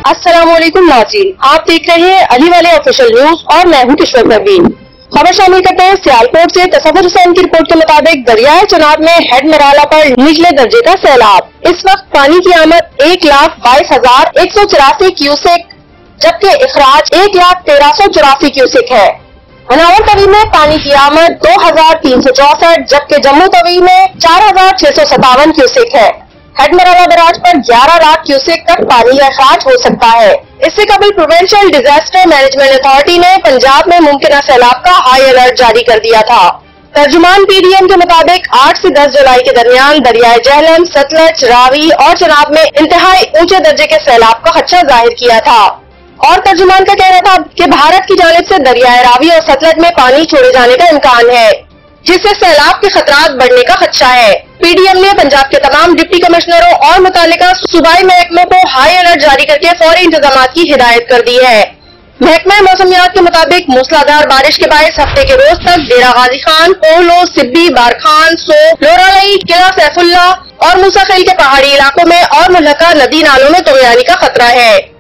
अस्सलाम वालेकुम नाज़रीन, आप देख रहे हैं अली वाले ऑफिशियल न्यूज और मैं हूं किशोर नवीन। खबर शामिल करते हैं सियालकोट से। तसव्वुर हुसैन की रिपोर्ट के मुताबिक दरियाए चनाब में हेड मराला पर निचले दर्जे का सैलाब। इस वक्त पानी की आमद 1,22,184 क्यूसेक जबकि इखराज 1,13,84 क्यूसेक है। हनावर तवी में पानी की आमद 2,364 जबकि जम्मू तवी में 4,657 क्यूसेक है। हेड मराला बराज पर 11 लाख क्यूसेक तक पानी का अखराज हो सकता है। इससे कबल प्रोविंशियल डिजास्टर मैनेजमेंट अथॉरिटी ने पंजाब में मुमकिन सैलाब का हाई अलर्ट जारी कर दिया था। तर्जुमान PDM के मुताबिक 8 से 10 जुलाई के दरमियान दरियाए जहलम, सतलज, रावी और चनाब में इंतहाई ऊंचे दर्जे के सैलाब का खदशा जाहिर किया था। और तर्जुमान का कहना था कि भारत की जानिब से दरियाए रावी और सतलज में पानी छोड़े जाने का इम्कान है, जिससे सैलाब के खतरात बढ़ने का खदशा है। PDM ने पंजाब के तमाम डिप्टी कमिश्नरों और मुतालिका सूबाई महकमों को हाई अलर्ट जारी करके फौरी इंतजाम की हिदायत कर दी है। महकमा मौसमियात के मुताबिक मूसलाधार बारिश के बायस हफ्ते के रोज तक डेरा गाजी खान, कोहलो, सिब्बी, बारखान, सो, लोरालाई, किला सैफुल्ला और मूसा खेल के पहाड़ी इलाकों में और मुल्हका नदी नालों में तुगयानी का खतरा है।